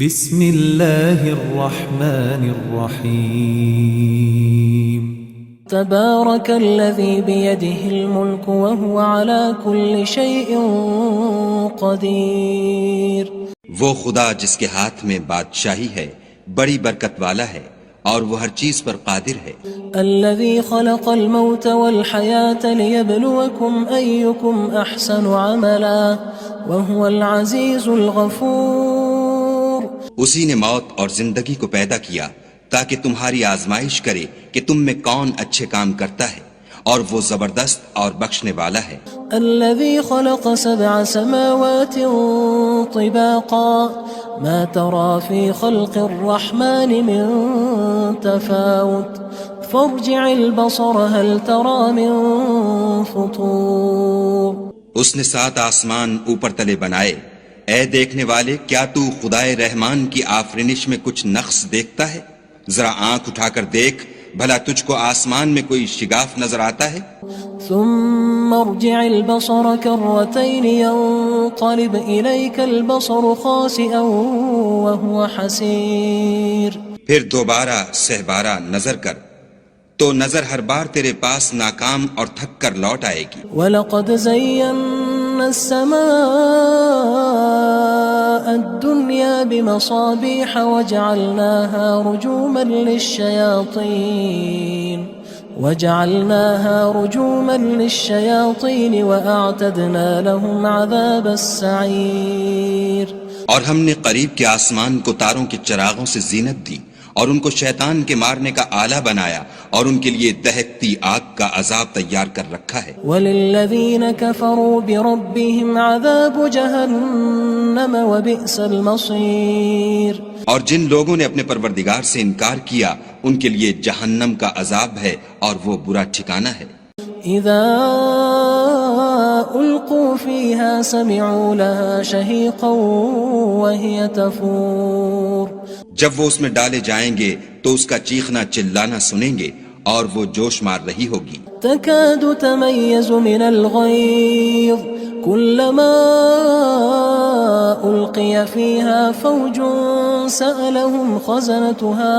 بسم اللہ الرحمن الرحیم تبارك الذي بيده الملك وهو على كل شيء قدير. وہ خدا جس کے ہاتھ میں بادشاہی ہے بڑی برکت والا ہے اور وہ ہر چیز پر قادر ہے. الذي خلق الموت والحياة ليبلوكم أيكم أحسن عملا وهو العزيز الغفور. اسی نے موت اور زندگی کو پیدا کیا تاکہ تمہاری آزمائش کرے کہ تم میں کون اچھے کام کرتا ہے اور وہ زبردست اور بخشنے والا ہے. الذي خلق 7 سماوات طباقا ما ترى في خلق الرحمن من تفاوت فارجع البصر هل ترى من فطور. اس نے 7 آسمان اوپر تلے بنائے. اے دیکھنے والے کیا تو خدائے رحمان کی آفرینش میں کچھ نقص دیکھتا ہے؟ ذرا آنکھ اٹھا کر دیکھ بھلا تجھ کو آسمان میں کوئی شگاف نظر آتا ہے؟ ثم ارجع البصر كرتين ينقلب إليك البصر خاسئا وهو حسير. پھر دوبارہ سہبارہ نظر کر تو نظر ہر بار تیرے پاس ناکام اور تھک کر لوٹ آئے گی. وَلَقَدْ زَيَّنَّا السَّمَاءَ الدُّنْيَا بِمَصَابِيحَ وَجَعَلْنَاهَا رُجُومًا لِلشَّيَاطِينِ وَأَعْتَدْنَا لَهُمْ عَذَابَ السَّعِيرِ. اور ہم نے قریب کے آسمان کو تاروں کے چراغوں سے زینت دی اور ان کو شیطان کے مارنے کا آلہ بنایا اور ان کے لیے دہکتی آگ کا عذاب تیار کر رکھا ہے. وَلِلَّذِينَ كَفَرُوا بِرَبِّهِمْ عَذَابُ جَهَنَّمَ وَبِئْسَ الْمَصِيرُ. اور جن لوگوں نے اپنے پروردگار سے انکار کیا ان کے لیے جہنم کا عذاب ہے اور وہ برا ٹھکانہ ہے. اذا القوا فيها سمعوا لها شهيقا وهي تفور. جب وہ اس میں ڈالے جائیں گے تو اس کا چیخنا چلانا سنیں گے اور وہ جوش مار رہی ہوگی. تكاد تميز من الغيظ كلما ألقي فيها فوج سألهم خزنتها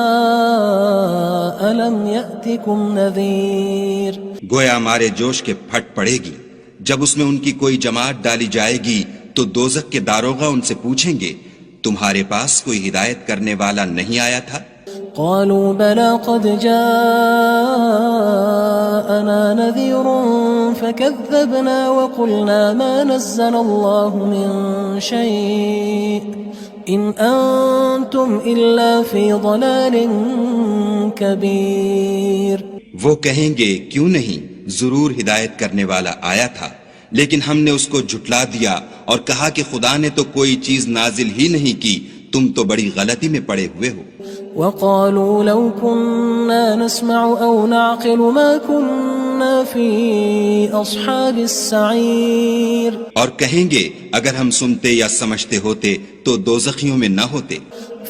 ألم يأتكم نذير. گویا مارے جوش کے پھٹ پڑے گی. جب اس میں ان کی کوئی جماعت ڈالی جائے گی تو دوزخ کے داروغہ ان سے پوچھیں گے تمہارے پاس کوئی ہدایت کرنے والا نہیں آیا تھا؟ قالوا بلى قد جاءنا نذير فكذبنا وقلنا ما نزل الله من شيء إن أنتم إلا في ضلال كبير. وہ کہیں گے کیوں نہیں، ضرور ہدایت کرنے والا آیا تھا لیکن ہم نے اس کو جھٹلا دیا اور کہا کہ خدا نے تو کوئی چیز نازل ہی نہیں کی، تم تو بڑی غلطی میں پڑے ہوئے ہو. وقالوا لو كنا نسمع أو نعقل ما كنا في أصحاب السعير. اور کہیں گے اگر ہم سنتے یا سمجھتے ہوتے تو دوزخیوں میں نہ ہوتے.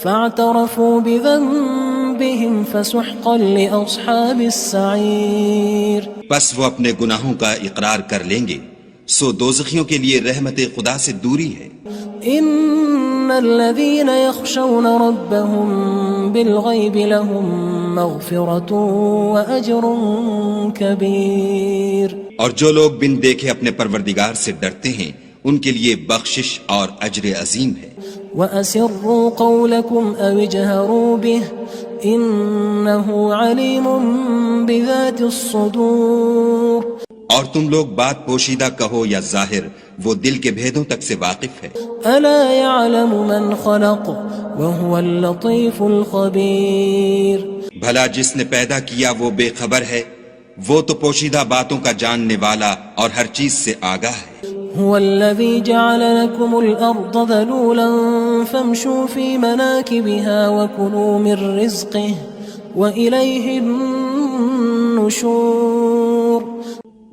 فاعترفوا بذنبهم فسحقا لأصحاب السعير. پس وہ اپنے گناہوں کا اقرار کر لیں گے سو دوزخیوں کے لیے رحمت خدا سے دوری ہے. ان الذين يخشون ربهم بالغيب لهم مغفرة وأجر كبير. اور جو لوگ بن دیکھے اپنے پروردگار سے ڈرتے ہیں ان کے لیے بخشش اور اجر عظیم ہے. وَأَسِرُّوا قَوْلَكُمْ أَوِ اجْهَرُوا بِهِ إِنَّهُ عَلِيمٌ بِذَاتِ الصُّدُورِ. اور تم لوگ بات پوشیدہ کہو یا ظاہر وہ دل کے بھیدوں تک سے واقف ہے. أَلَا يَعْلَمُ مَنْ خَلَقَ وَهُوَ اللَّطِيفُ الْخَبِيرُ. بھلا جس نے پیدا کیا وہ بے خبر ہے، وہ تو پوشیدہ باتوں کا جاننے والا اور ہر چیز سے آگاہ ہے. هو الذي جعل لكم الأرض ذلولا فامشوا في مناكبها وكلوا من رزقه وإليه النشور.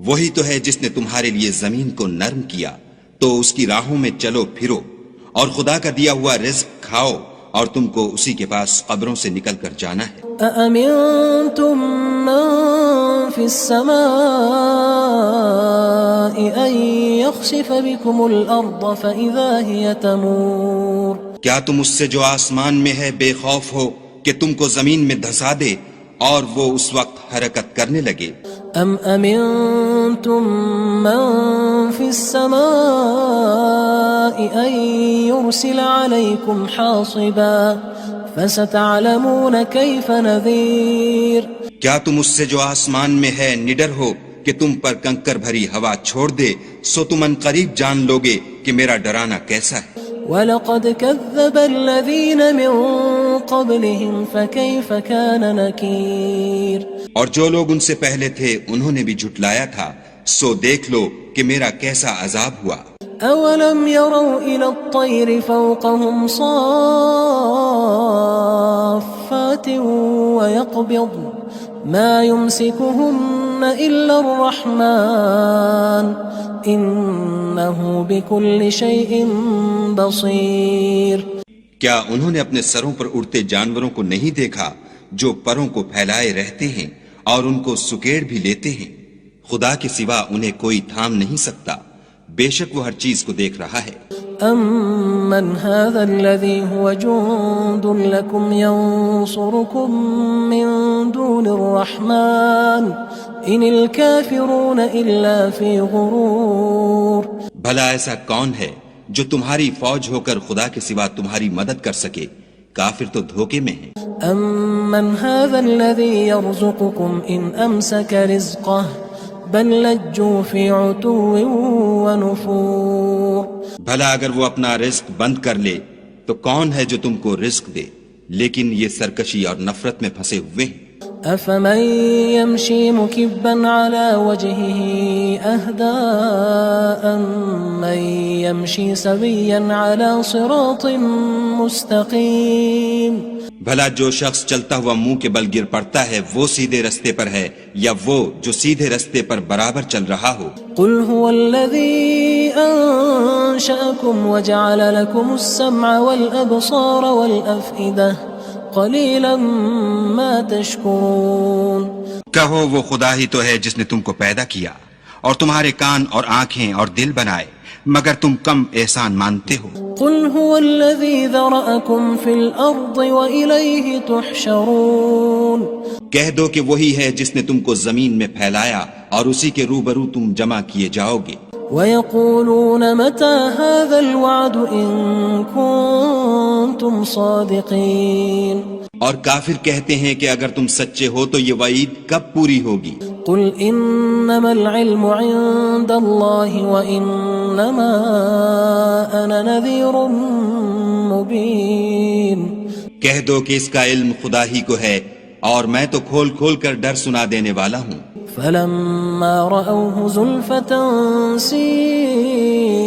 وہی تو ہے جس نے تمہارے لیے زمین کو نرم کیا تو اس کی راہوں میں چلو پھرو اور خدا کا دیا ہوا رزق کھاؤ اور تم کو اسی کے پاس قبروں سے نکل کر جانا ہے. أأمنتم من في السماء أن يخسف بكم الأرض فإذا هي تمور. کیا تم اس سے جو آسمان میں ہے بے خوف ہو کہ تم کو زمین میں دھسا دے اور وہ اس وقت حرکت کرنے لگے؟ ام امنتم من في السماء ان يرسل عليكم حاصبا فستعلمون كيف نذير کیا تم اس سے جو آسمان میں ہے نڈر ہو کہ تم پر کنکر بھری ہوا چھوڑ دے، سو تم ان قریب جان لوگے کہ میرا ڈرانا کیسا ہے۔ وَلَقَدْ كَذَّبَ الَّذِينَ مِن قَبْلِهِمْ فَكَيْفَ كَانَ نَكِيرٌ اور جو لوگ ان سے پہلے تھے انہوں نے بھی جھٹلایا تھا، سو دیکھ لو کہ میرا کیسا عذاب ہوا۔ أَوَلَمْ يَرَوْا إِلَى الطَّيْرِ فَوْقَهُمْ صَافَّاتٍ وَيَقْبِضْنَ مَا يُمْسِكُهُنَّ إِلَّا الرَّحْمَنُ إِنَّهُ بِكُلِّ شَيْءٍ بَصِيرٌ کیا انہوں نے اپنے سروں پر اڑتے جانوروں کو نہیں دیکھا جو پروں کو پھیلائے رہتے ہیں اور ان کو سکیڑ بھی لیتے ہیں؟ خدا کے سوا انہیں کوئی تھام نہیں سکتا، بے شک وہ ہر چیز کو دیکھ رہا ہے۔ أَمَّنْ هَذَا الَّذِي هُوَ جُندٌ لَكُمْ يَنصُرُكُم مِّن دُونِ الرَّحْمَنِ إِنِ الْكَافِرُونَ إِلَّا فِي غُرُورٍ بھلا ایسا کون ہے جو تمہاری فوج ہو کر خدا کے سوا تمہاری مدد کر سکے؟ کافر تو دھوکے میں ہیں۔ أَمَّنْ هَذَا الَّذِي يَرْزُقُكُمْ إِنْ أَمْسَكَ رِزْقَهُ بَلْ لَجُّوا فِي عُتُوٍّ وَنُفُورٍ بھلا اگر وہ اپنا رزق بند کر لے تو کون ہے جو تم کو رزق دے؟ لیکن یہ سرکشی اور نفرت میں پھنسے ہوئے ہیں۔ أَفَمَن يَمْشِي مُكِبًّا عَلَى وَجْهِهِ أَهْدَىٰ أَمَّن يَمْشِي سَوِيًّا عَلَى صِرَاطٍ مُّسْتَقِيمٍ بھلا جو شخص چلتا ہوا منہ کے بل گر پڑتا ہے وہ سیدھے رستے پر ہے یا وہ جو سیدھے رستے پر برابر چل رہا ہو؟ قُلْ هُوَ الَّذِي أَنشَأَكُمْ وَجَعَلَ لَكُمُ السَّمْعَ وَالْأَبْصَارَ وَالْأَفْئِدَةَ قَلِيلًا مَا تَشْكُرُونَ کہو وہ خدا ہی تو ہے جس نے تم کو پیدا کیا اور تمہارے کان اور آنکھیں اور دل بنائے، مگر تم کم احسان مانتے ہو۔ قُلْ هُوَ الَّذِي ذَرَأَكُمْ فِي الْأَرْضِ وَإِلَيْهِ تُحْشَرُونَ کہہ دو کہ وہی ہے جس نے تم کو زمین میں پھیلایا اور اسی کے روبرو تم جمع کیے جاؤ گے۔ وَيَقُولُونَ مَتَى هَذَا الْوَعْدُ إِن كُنتُمْ صَادِقِينَ اور کافر کہتے ہیں کہ اگر تم سچے ہو تو یہ وعید کب پوری ہوگی؟ قُلْ إِنَّمَا الْعِلْمُ عِندَ اللَّهِ وَإِنَّمَا أَنَا نَذِيرٌ مُّبِينٌ کہہ دو کہ اس کا علم خدا ہی کو ہے اور میں تو کھول کھول کر ڈر سنا دینے والا ہوں۔ فَلَمَّا رَأَوْهُ زُلْفَةً سِيئَتْ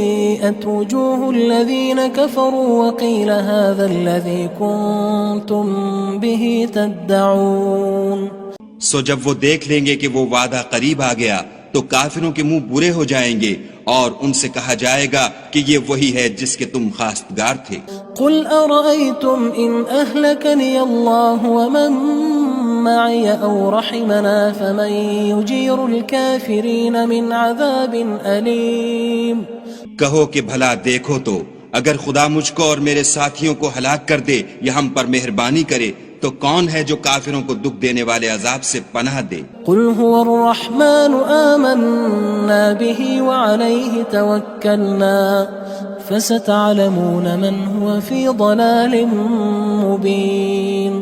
وُجُوهُ الَّذِينَ كَفَرُوا وَقِيلَ هَذَا الَّذِي كُنتُم بِهِ تَدَّعُونَ سو جب وہ دیکھ لیں گے کہ وہ وعدہ قریب آ گیا تو کافروں کے منہ برے ہو جائیں گے اور ان سے کہا جائے گا کہ یہ وہی ہے جس کے تم خواستگار تھے۔ قُلْ أَرَأَيْتُمْ إِنْ أَهْلَكَنِيَ اللَّهُ وَمَن مَّعِيَ أَوْ رَحِمَنَا فَمَن يُجِيرُ الْكَافِرِينَ مِنْ عَذَابٍ أَلِيمٍ کہو کہ بھلا دیکھو تو اگر خدا مجھ کو اور میرے ساتھیوں کو ہلاک کر دے یا ہم پر مہربانی کرے تو کون ہے جو کافروں کو دکھ دینے والے عذاب سے پناہ دے؟ قُلْ هُوَ الرَّحْمَنُ آمَنَّا بِهِ وَعَلَيْهِ تَوَكَّلْنَا فَسَتَعْلَمُونَ مَنْ هُوَ فِي ضَلَالٍ مُّبِينٍ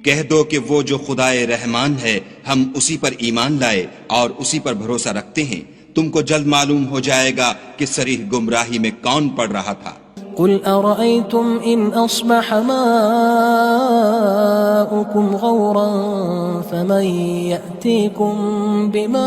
کہہ دو کہ وہ جو خدائے رحمان ہے ہم اسی پر ایمان لائے اور اسی پر بھروسہ رکھتے ہیں، تم کو جلد معلوم ہو جائے گا کہ صریح گمراہی میں کون پڑ رہا تھا۔ قُلْ أَرَأَيْتُمْ إِنْ أَصْبَحَ مَاؤُكُمْ غَوْرًا فَمَن يَأْتِيكُم بِمَاءٍ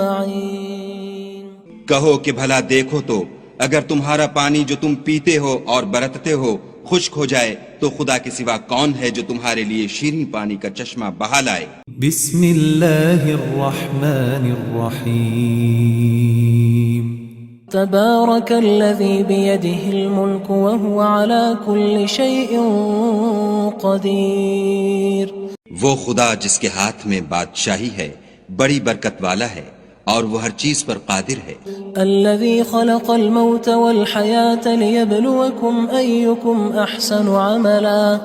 مَّعِينٍ کہو کہ بھلا دیکھو تو اگر تمہارا پانی جو تم پیتے ہو اور برتتے ہو خشک ہو جائے تو خدا کے سوا کون ہے جو تمہارے لیے شیریں پانی کا چشمہ بہا لائے؟ بسم اللہ الرحمن الرحیم تبارك الذي بيده الملك وهو على كل شيء قدير وہ خدا جس کے ہاتھ میں بادشاہی ہے بڑی برکت والا ہے اور وہ ہر چیز پر قادر ہے. الذي خلق الموت والحياة ليبلوكم أيكم أحسن عملا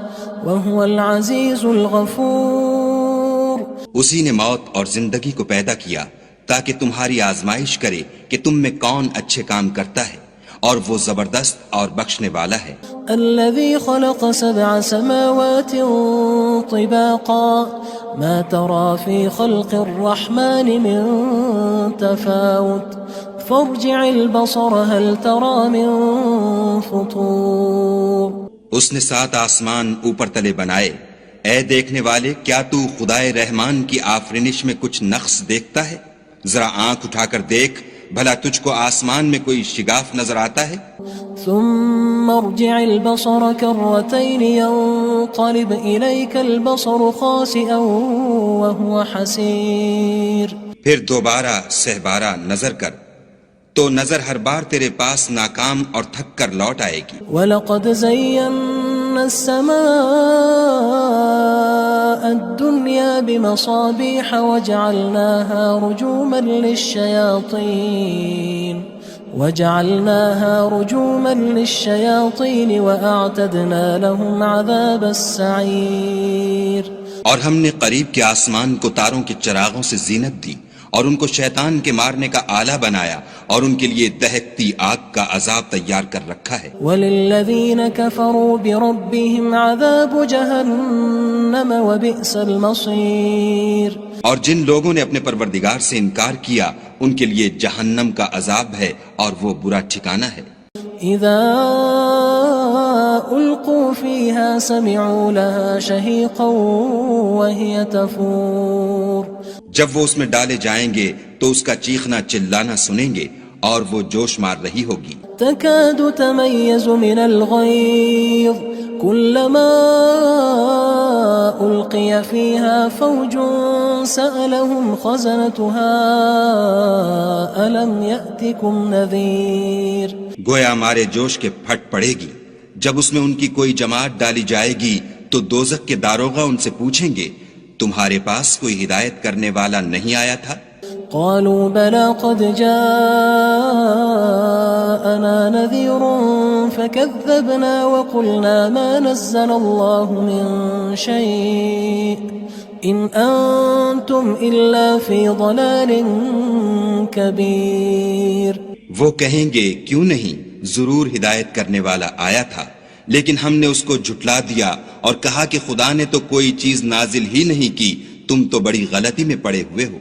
وهو العزيز الغفور. اسی نے موت اور زندگی کو پیدا کیا تاکہ تمہاری آزمائش کرے کہ تم میں کون اچھے کام کرتا ہے، اور وہ زبردست اور بخشنے والا ہے. الذي خلق 7 سماوات طباقا ما ترى في خلق الرحمن من تفاوت فارجع البصر هل ترى من فطور. اس نے 7 آسمان اوپر تلے بنائے. اے دیکھنے والے، کیا تو خدائے رحمان کی آفرینش میں کچھ نقص دیکھتا ہے؟ ذرا آنکھ اٹھا کر دیکھ، بھلا تجھ کو آسمان میں کوئی شگاف نظر آتا ہے؟ ثم ارجع البصر كرتين ينقلب إليك البصر خاسئا وهو حسير. پھر دوبارہ سہبارہ نظر کر تو نظر ہر بار تیرے پاس ناکام اور تھک کر لوٹ آئے گی. وَلَقَدْ زَيَّنَّا السَّمَاءَ الدُّنْيَا بِمَصَابِيحَ وَجَعَلْنَاهَا رُجُومًا لِلشَّيَاطِينِ وَأَعْتَدْنَا لَهُمْ عَذَابَ السَّعِيرِ. اور ہم نے قریب کے آسمان کو تاروں کے چراغوں سے زینت دی اور ان کو شیطان کے مارنے کا آلہ بنایا اور ان کے لیے دہکتی آگ کا عذاب تیار کر رکھا ہے. وَلِلَّذِينَ كَفَرُوا بِرَبِّهِمْ عَذَابُ جَهَنَّمَ وَبِئْسَ الْمَصِيرُ. اور جن لوگوں نے اپنے پروردگار سے انکار کیا ان کے لیے جہنم کا عذاب ہے اور وہ برا ٹھکانہ ہے. اذا القوا فيها سمعوا لها شهيقا وهي تفور. جب وہ اس میں ڈالے جائیں گے تو اس کا چیخنا چلانا سنیں گے اور وہ جوش مار رہی ہوگی. تكاد تميز من الغيظ كلما ألقي فيها فوج سألهم خزنتها ألم يأتكم نذير. گویا ہمارے جوش کے پھٹ پڑے گی. جب اس میں ان کی کوئی جماعت ڈالی جائے گی تو دوزخ کے داروغہ ان سے پوچھیں گے تمہارے پاس کوئی ہدایت کرنے والا نہیں آیا تھا؟ قالوا بلى قد جاءنا نذير فكذبنا وقلنا ما نزل الله من شيء إن أنتم إلا في ضلال كبير. وہ کہیں گے کیوں نہیں، ضرور ہدایت کرنے والا آیا تھا، لیکن ہم نے اس کو جھٹلا دیا اور کہا کہ خدا نے تو کوئی چیز نازل ہی نہیں کی، تم تو بڑی غلطی میں پڑے ہوئے ہو.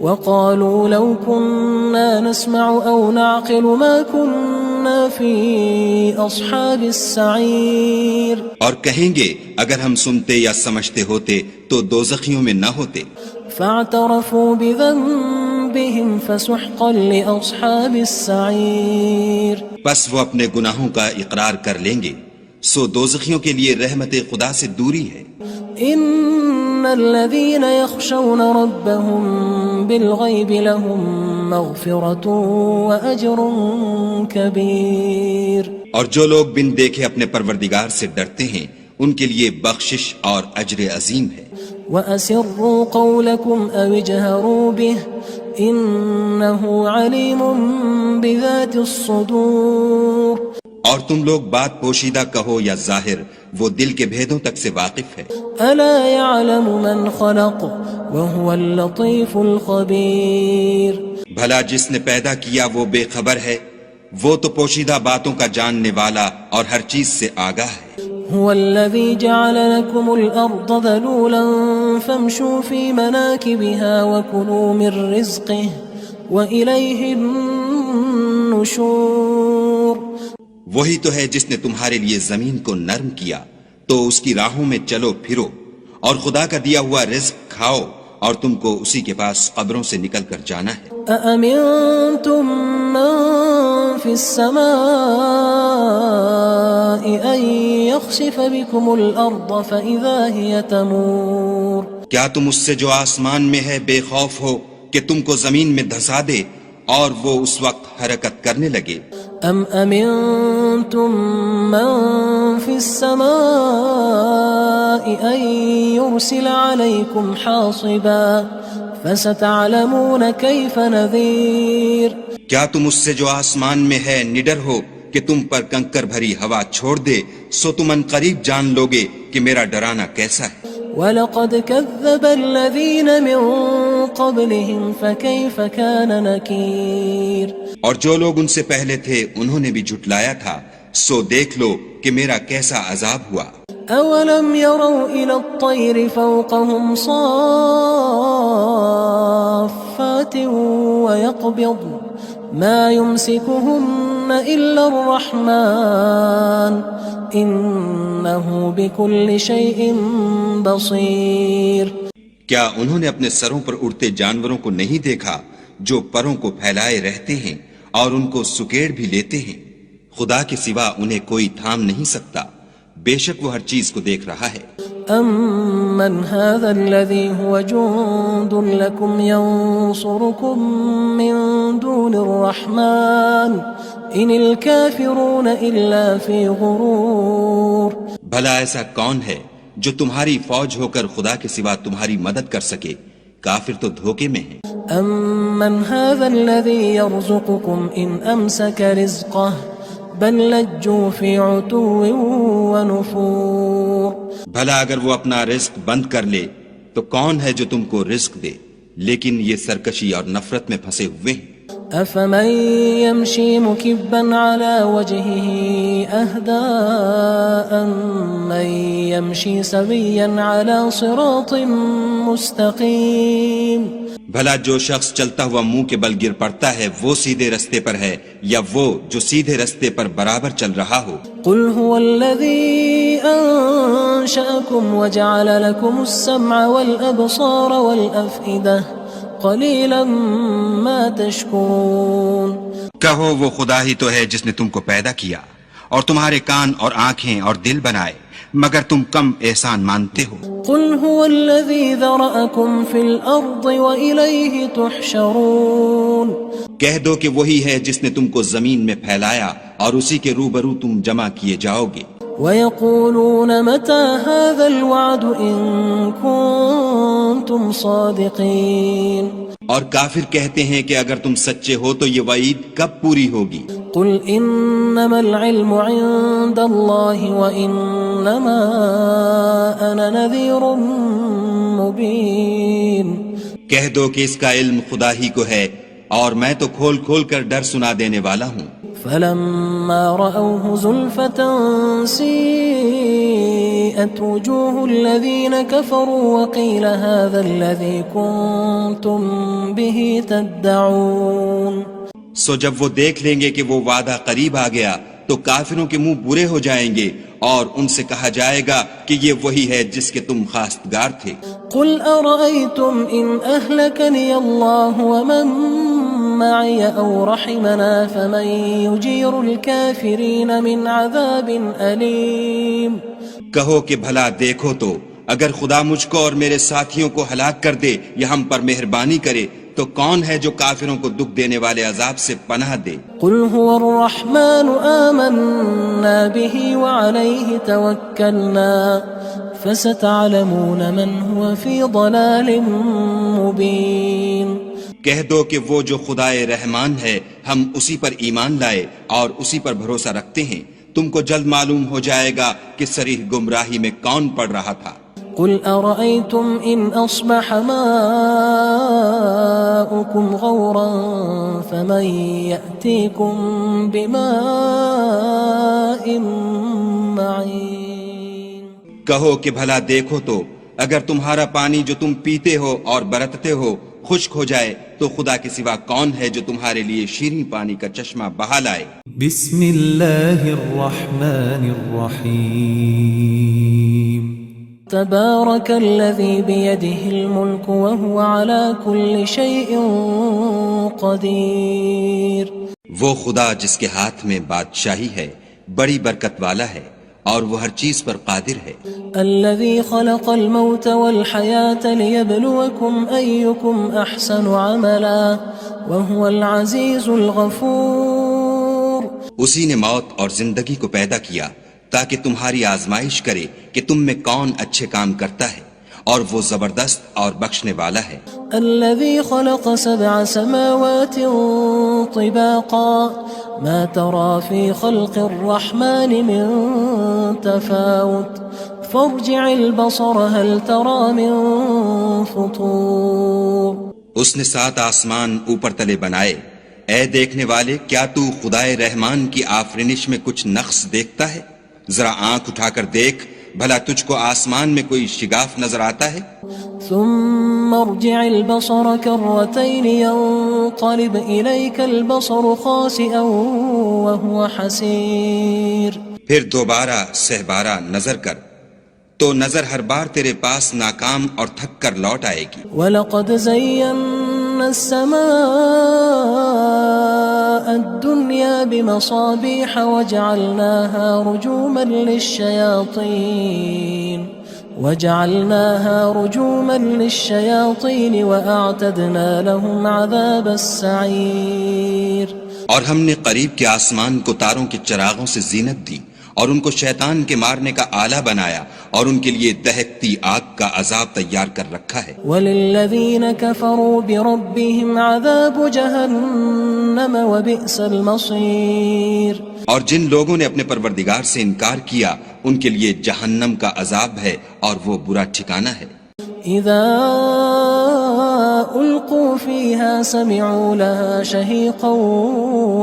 وقالوا لو كنا نسمع أو نعقل ما كنا في أصحاب السعير. اور کہیں گے اگر ہم سنتے یا سمجھتے ہوتے تو دوزخیوں میں نہ ہوتے. فاعترفوا بذنبهم فسحقا لأصحاب السعير. بس وہ اپنے گناہوں کا اقرار کر لیں گے، سو دوزخیوں کے لیے رحمت خدا سے دوری ہے. ان الذين يخشون ربهم بالغيب لهم مغفرة واجر كبير. اور جو لوگ بن دیکھے اپنے پروردگار سے ڈرتے ہیں ان کے لیے بخشش اور اجر عظیم ہے. واسروا قولكم او اجهروا به انه عليم بذات الصدور. اور تم لوگ بات پوشیدہ کہو یا ظاہر، وہ دل کے بھیدوں تک سے واقف ہے. الا يعلم من خلق وهو اللطيف الخبير. بھلا جس نے پیدا کیا وہ بے خبر ہے، وہ تو پوشیدہ باتوں کا جاننے والا اور ہر چیز سے آگاہ ہے. هو الذي جعل لكم الأرض ذلولا فامشوا في مناكبها وكلوا من رزقه وإليه النشور. وہی تو ہے جس نے تمہارے لیے زمین کو نرم کیا تو اس کی راہوں میں چلو پھرو اور خدا کا دیا ہوا رزق کھاؤ اور تم کو اسی کے پاس قبروں سے نکل کر جانا ہے. أأمنتم من في السماء أن يخسف بكم الأرض فإذا هي تمور. کیا تم اس سے جو آسمان میں ہے بے خوف ہو کہ تم کو زمین میں دھسا دے اور وہ اس وقت حرکت کرنے لگے؟ ام امنتم من في السماء ان يرسل عليكم حاصبا فستعلمون كيف نذير کیا تم اس سے جو آسمان میں ہے نڈر ہو کہ تم پر کنکر بھری ہوا چھوڑ دے، سو تم ان قریب جان لوگے کہ میرا ڈرانا کیسا ہے۔ وَلَقَدْ كَذَّبَ الَّذِينَ مِن قَبْلِهِمْ فَكَيْفَ كَانَ نَكِيرٌ اور جو لوگ ان سے پہلے تھے انہوں نے بھی جھٹلایا تھا، سو دیکھ لو کہ میرا کیسا عذاب ہوا۔ أَوَلَمْ يَرَوْا إِلَى الطَّيْرِ فَوْقَهُمْ صَافَّاتٍ وَيَقْبِضْنَ مَا يُمْسِكُهُنَّ إِلَّا الرَّحْمَنُ إِنَّهُ بِكُلِّ شَيْءٍ بَصِيرٌ کیا انہوں نے اپنے سروں پر اڑتے جانوروں کو نہیں دیکھا جو پروں کو پھیلائے رہتے ہیں اور ان کو سکیڑ بھی لیتے ہیں؟ خدا کے سوا انہیں کوئی تھام نہیں سکتا، بے شک وہ ہر چیز کو دیکھ رہا ہے۔ أَمَّنْ هَذَا الَّذِي هُوَ جُندٌ لَكُمْ يَنصُرُكُم مِّن دُونِ الرَّحْمَنِ إِنِ الْكَافِرُونَ إِلَّا فِي غُرُورٍ بھلا ایسا کون ہے جو تمہاری فوج ہو کر خدا کے سوا تمہاری مدد کر سکے؟ کافر تو دھوکے میں ہیں۔ أَمَّنْ هَذَا الَّذِي يَرْزُقُكُمْ إِنْ أَمْسَكَ رِزْقَهُ بَل لَجُّوا فِي عُتُوٍّ وَنُفُورٍ بھلا اگر وہ اپنا رزق بند کر لے تو کون ہے جو تم کو رزق دے؟ لیکن یہ سرکشی اور نفرت میں پھنسے ہوئے ہیں۔ أَفَمَن يَمْشِي مُكِبًّا عَلَى وَجْهِهِ أَهْدَىٰ أَمَّن يَمْشِي سَوِيًّا عَلَى صِرَاطٍ مُّسْتَقِيمٍ بھلا جو شخص چلتا ہوا منہ کے بل گر پڑتا ہے وہ سیدھے رستے پر ہے یا وہ جو سیدھے رستے پر برابر چل رہا ہو؟ قُلْ هُوَ الَّذِي أَنشَأَكُمْ وَجَعَلَ لَكُمُ السَّمْعَ وَالْأَبْصَارَ وَالْأَفْئِدَةَ قَلِيلًا مَا تَشْكُرُونَ کہو وہ خدا ہی تو ہے جس نے تم کو پیدا کیا اور تمہارے کان اور آنکھیں اور دل بنائے، مگر تم کم احسان مانتے ہو۔ قُلْ هُوَ الَّذِي ذَرَأَكُمْ فِي الْأَرْضِ وَإِلَيْهِ تُحْشَرُونَ کہہ دو کہ وہی ہے جس نے تم کو زمین میں پھیلایا اور اسی کے روبرو تم جمع کیے جاؤ گے۔ وَيَقُولُونَ مَتَى هَذَا الْوَعْدُ إِن كُنتُمْ صَادِقِينَ اور کافر کہتے ہیں کہ اگر تم سچے ہو تو یہ وعید کب پوری ہوگی؟ قُلْ إِنَّمَا الْعِلْمُ عِندَ اللَّهِ وَإِنَّمَا أَنَا نَذِيرٌ مُّبِينٌ کہہ دو کہ اس کا علم خدا ہی کو ہے اور میں تو کھول کھول کر ڈر سنا دینے والا ہوں۔ فَلَمَّا رَأَوْهُ زُلْفَةً سِيئَتْ وُجُوهُ الَّذِينَ كَفَرُوا وَقِيلَ هَذَا الَّذِي كُنتُم بِهِ تَدَّعُونَ سو جب وہ دیکھ لیں گے کہ وہ وعدہ قریب آ گیا تو کافروں کے منہ برے ہو جائیں گے اور ان سے کہا جائے گا کہ یہ وہی ہے جس کے تم خواستگار تھے۔ قُلْ أَرَأَيْتُمْ إِنْ أَهْلَكَنِيَ اللَّهُ وَمَن مَّعِيَ أَوْ رَحِمَنَا فَمَن يُجِيرُ الْكَافِرِينَ مِنْ عَذَابٍ أَلِيمٍ کہو کہ بھلا دیکھو تو اگر خدا مجھ کو اور میرے ساتھیوں کو ہلاک کر دے یا ہم پر مہربانی کرے تو کون ہے جو کافروں کو دکھ دینے والے عذاب سے پناہ دے؟ قُلْ هُوَ الرَّحْمَنُ آمَنَّا بِهِ وَعَلَيْهِ تَوَكَّلْنَا فَسَتَعْلَمُونَ مَنْ هُوَ فِي ضَلَالٍ مُّبِينٍ کہہ دو کہ وہ جو خدائے رحمان ہے ہم اسی پر ایمان لائے اور اسی پر بھروسہ رکھتے ہیں، تم کو جلد معلوم ہو جائے گا کہ صریح گمراہی میں کون پڑ رہا تھا۔ قُلْ أَرَأَيْتُمْ إِنْ أَصْبَحَ مَاؤُكُمْ غَوْرًا فَمَن يَأْتِيكُم بِمَاءٍ مَّعِينٍ کہو کہ بھلا دیکھو تو اگر تمہارا پانی جو تم پیتے ہو اور برتتے ہو خشک ہو جائے تو خدا کے سوا کون ہے جو تمہارے لیے شیریں پانی کا چشمہ بہا لائے؟ بسم اللہ الرحمن الرحیم تبارك الذي بيده الملك وهو على كل شيء قدير وہ خدا جس کے ہاتھ میں بادشاہی ہے بڑی برکت والا ہے اور وہ ہر چیز پر قادر ہے۔ الذي خلق الموت والحياة ليبلوكم أيكم أحسن عملا وهو العزيز الغفور اسی نے موت اور زندگی کو پیدا کیا تاکہ تمہاری آزمائش کرے کہ تم میں کون اچھے کام کرتا ہے، اور وہ زبردست اور بخشنے والا ہے۔ الذي خلق 7 سماوات طباقا ما ترى في خلق الرحمن من تفاوت فارجع البصر هل ترى من فطور۔ اس نے 7 آسمان اوپر تلے بنائے، اے دیکھنے والے کیا تو خدائے رحمان کی آفرینش میں کچھ نقص دیکھتا ہے؟ ذرا آنکھ اٹھا کر دیکھ، بھلا تجھ کو آسمان میں کوئی شگاف نظر آتا ہے؟ ثم ارجع البصر كرتين ينقلب إليك البصر خاسئا وهو حسير۔ پھر دوبارہ سہبارہ نظر کر تو نظر ہر بار تیرے پاس ناکام اور تھک کر لوٹ آئے گی۔ وَلَقَدْ زَيَّنَّا السَّمَاءَ الدُّنْيَا بِمَصَابِيحَ وَجَعَلْنَاهَا رُجُومًا لِلشَّيَاطِينِ وَأَعْتَدْنَا لَهُمْ عَذَابَ السَّعِيرِ۔ اور ہم نے قریب کے آسمان کو تاروں کے چراغوں سے زینت دی اور ان کو شیطان کے مارنے کا آلہ بنایا اور ان کے لیے دہکتی آگ کا عذاب تیار کر رکھا ہے۔ وَلِلَّذِينَ كَفَرُوا بِرَبِّهِمْ عَذَابُ جَهَنَّمَ وَبِئْسَ الْمَصِيرُ۔ اور جن لوگوں نے اپنے پروردگار سے انکار کیا ان کے لیے جہنم کا عذاب ہے اور وہ برا ٹھکانہ ہے۔ اذا القوا فيها سمعوا لها شهيقا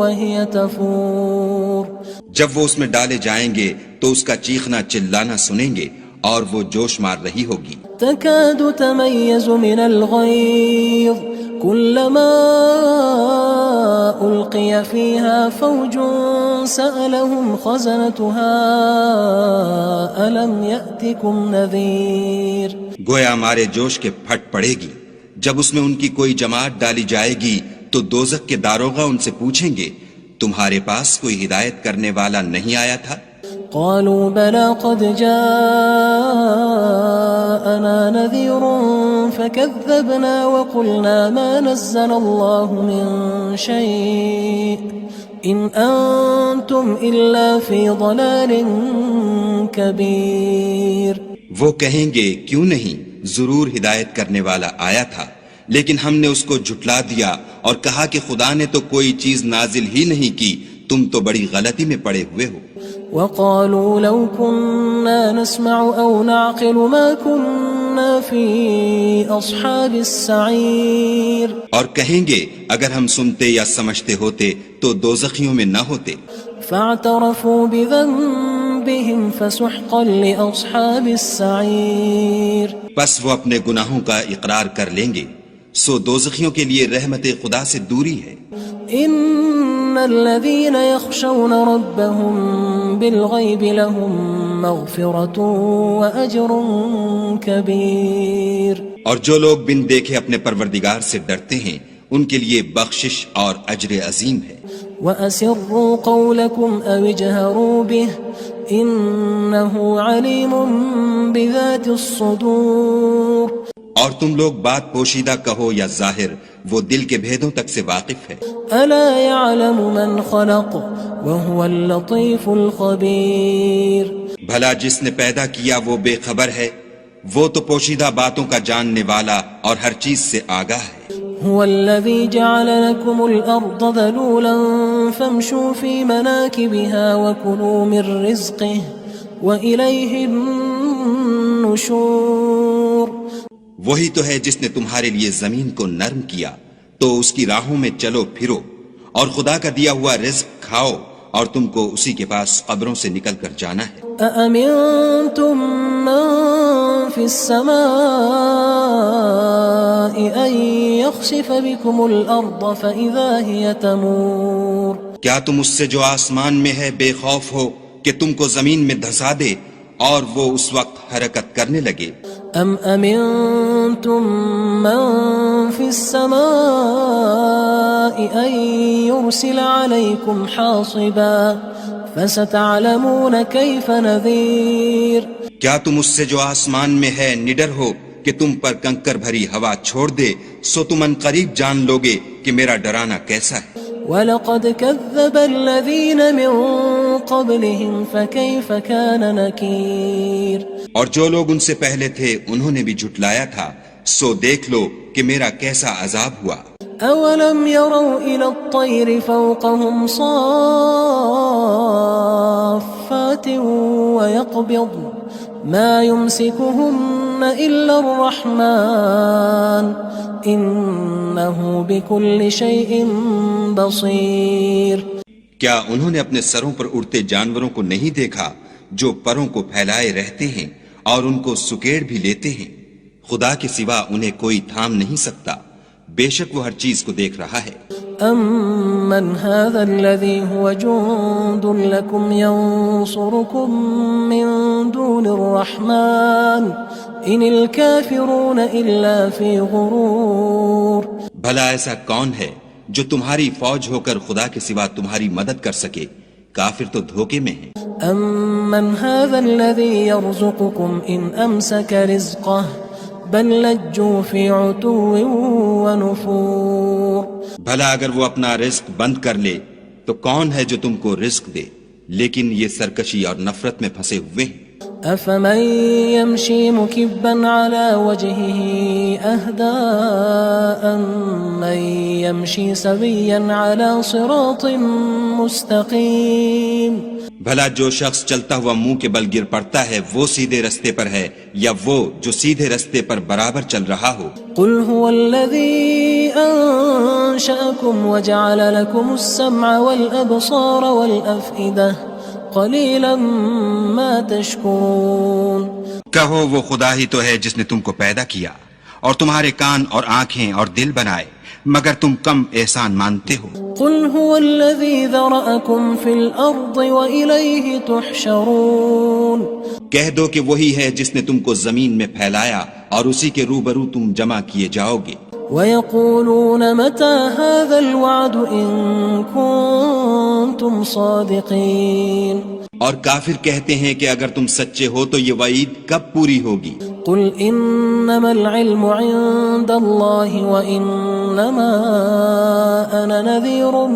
وهي تفور۔ جب وہ اس میں ڈالے جائیں گے تو اس کا چیخنا چلانا سنیں گے اور وہ جوش مار رہی ہوگی۔ تكاد تميز من الغيظ كلما ألقي فيها فوج سألهم خزنتها ألم يأتكم نذير۔ گویا ہمارے جوش کے پھٹ پڑے گی جب اس میں ان کی کوئی جماعت ڈالی جائے گی تو دوزخ کے داروغہ ان سے پوچھیں گے تمہارے پاس کوئی ہدایت کرنے والا نہیں آیا تھا؟ قالوا بلى قد جاءنا نذير فكذبنا وقلنا ما نزل الله من شيء إن أنتم إلا في ضلال كبير۔ وہ کہیں گے کیوں نہیں، ضرور ہدایت کرنے والا آیا تھا، لیکن ہم نے اس کو جھٹلا دیا اور کہا کہ خدا نے تو کوئی چیز نازل ہی نہیں کی، تم تو بڑی غلطی میں پڑے ہوئے ہو۔ وقالوا لو كنا نسمع أو نعقل ما كنا في أصحاب السعير۔ اور کہیں گے اگر ہم سنتے یا سمجھتے ہوتے تو دوزخیوں میں نہ ہوتے۔ فاعترفوا بذنبهم فسحقا لأصحاب السعير۔ پس وہ اپنے گناہوں کا اقرار کر لیں گے، سو دوزخیوں کے لیے رحمت خدا سے دوری ہے۔ ان الذين يخشون ربهم بالغيب لهم مغفرة واجر كبير۔ اور جو لوگ بن دیکھے اپنے پروردگار سے ڈرتے ہیں ان کے لیے بخشش اور اجر عظیم ہے۔ وَأَسِرُّوا قَوْلَكُمْ أَوِ اجْهَرُوا بِهِ إِنَّهُ عَلِيمٌ بِذَاتِ الصُّدُورِ۔ اور تم لوگ بات پوشیدہ کہو یا ظاہر، وہ دل کے بھیدوں تک سے واقف ہے۔ أَلَا يَعْلَمُ مَنْ خَلَقَ وَهُوَ اللَّطِيفُ الْخَبِيرُ۔ بھلا جس نے پیدا کیا وہ بے خبر ہے، وہ تو پوشیدہ باتوں کا جاننے والا اور ہر چیز سے آگاہ ہے۔ هو الذي جعل لكم الأرض ذلولا فامشوا في مناكبها وكلوا من رزقه وإليه النشور۔ وہی تو ہے جس نے تمہارے لیے زمین کو نرم کیا تو اس کی راہوں میں چلو پھرو اور خدا کا دیا ہوا رزق کھاؤ اور تم کو اسی کے پاس قبروں سے نکل کر جانا ہے۔ أأمنتم من في السماء أن يخسف بكم الأرض فإذا هي تمور۔ کیا تم اس سے جو آسمان میں ہے بے خوف ہو کہ تم کو زمین میں دھسا دے اور وہ اس وقت حرکت کرنے لگے؟ ام امنتم من في السماء ان يرسل عليكم حاصبا فستعلمون كيف نذير۔ کیا تم اس سے جو آسمان میں ہے نڈر ہو کہ تم پر کنکر بھری ہوا چھوڑ دے، سو تم ان قریب جان لوگے کہ میرا ڈرانا کیسا ہے۔ وَلَقَدْ كَذَّبَ الَّذِينَ مِن قبلهم فكيف كان نكير اور جو لوگ ان سے پہلے تھے انہوں نے بھی جھٹلایا تھا، سو دیکھ لو کہ میرا کیسا عذاب ہوا۔ أولم يروا إلى الطير فوقهم صافات ويقبض ما يمسكهن إلا الرحمن إنه بكل شيء بصير۔ کیا انہوں نے اپنے سروں پر اڑتے جانوروں کو نہیں دیکھا جو پروں کو پھیلائے رہتے ہیں اور ان کو سکیڑ بھی لیتے ہیں؟ خدا کے سوا انہیں کوئی تھام نہیں سکتا، بے شک وہ ہر چیز کو دیکھ رہا ہے۔ أَمَّنْ هَذَا الَّذِي هُوَ جُندٌ لَكُمْ يَنصُرُكُم مِّن دُونِ الرَّحْمَٰنِ إِنِ الْكَافِرُونَ إِلَّا فِي غُرُورٍ۔ بھلا ایسا کون ہے جو تمہاری فوج ہو کر خدا کے سوا تمہاری مدد کر سکے؟ کافر تو دھوکے میں ہیں۔ أَمَّنْ هَذَا الَّذِي يَرْزُقُكُمْ إِنْ أَمْسَكَ رِزْقَهُ بل لجوا في عتو ونفور۔ بھلا اگر وہ اپنا رزق بند کر لے تو کون ہے جو تم کو رزق دے، لیکن یہ سرکشی اور نفرت میں پھنسے ہوئے ہیں۔ أفمن يمشي مكبا على وجهه أهدى أمن يمشي سويا على صراط مستقيم۔ بھلا جو شخص چلتا ہوا منہ کے بل گر پڑتا ہے وہ سیدھے رستے پر ہے یا وہ جو سیدھے رستے پر برابر چل رہا ہو؟ قل هو الذي أنشأكم وجعل لكم السمع والأبصار والأفئدة قليلا ما تشكرون۔ کہو وہ خدا ہی تو ہے جس نے تم کو پیدا کیا اور تمہارے کان اور آنکھیں اور دل بنائے، مگر تم کم احسان مانتے ہو۔ قل هو الذي ذرأكم في الأرض وإليه تحشرون۔ کہہ دو کہ وہی ہے جس نے تم کو زمین میں پھیلایا اور اسی کے روبرو تم جمع کیے جاؤ گے۔ ويقولون متى هذا الوعد إن كنتم صادقين۔ اور کافر کہتے ہیں کہ اگر تم سچے ہو تو یہ وعید کب پوری ہوگی؟ قل إنما العلم عند الله وإنما أنا نذير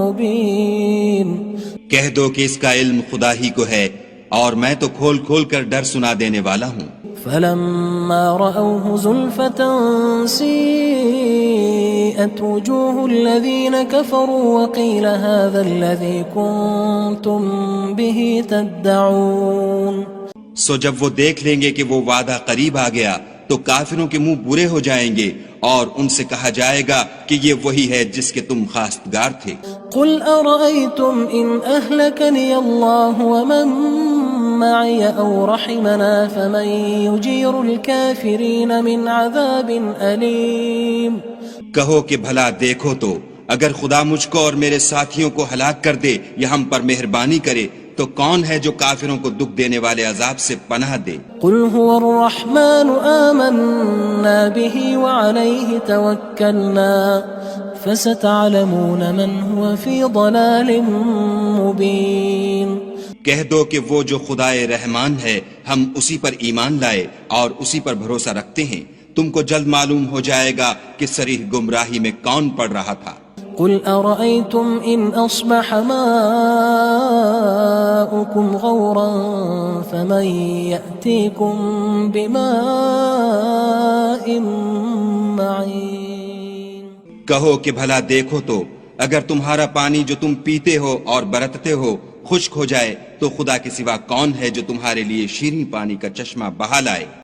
مبين۔ کہہ دو کہ اس کا علم خدا ہی کو ہے اور میں تو کھول کھول کر ڈر سنا دینے والا ہوں۔ فلما رأوه زلفة سيئت وجوه الذين كفروا وقيل هذا الذي كنتم به تدعون۔ سو جب وہ دیکھ لیں گے کہ وہ وعدہ قریب آ گیا تو کافروں کے منہ برے ہو جائیں گے اور ان سے کہا جائے گا کہ یہ وہی ہے جس کے تم خواستگار تھے۔ قل أرأيتم إن أهلكني الله ومن معي أو رحمنا فمن يجير الكافرين من عذاب أليم۔ کہو کہ بھلا دیکھو تو اگر خدا مجھ کو اور میرے ساتھیوں کو ہلاک کر دے یا ہم پر مہربانی کرے تو کون ہے جو کافروں کو دکھ دینے والے عذاب سے پناہ دے؟ قل هو الرحمن آمنا به وعليه توكلنا فستعلمون من هو في ضلال مبين۔ کہہ دو کہ وہ جو خدائے رحمان ہے ہم اسی پر ایمان لائے اور اسی پر بھروسہ رکھتے ہیں، تم کو جلد معلوم ہو جائے گا کہ صریح گمراہی میں کون پڑ رہا تھا۔ قل أرأيتم إن أصبح ماؤكم غورا فمن يأتيكم بماء معين۔ کہو کہ بھلا دیکھو تو اگر تمہارا پانی جو تم پیتے ہو اور برتتے ہو خشک ہو جائے تو خدا کے سوا کون ہے جو تمہارے لیے شیریں پانی کا چشمہ بہا لائے؟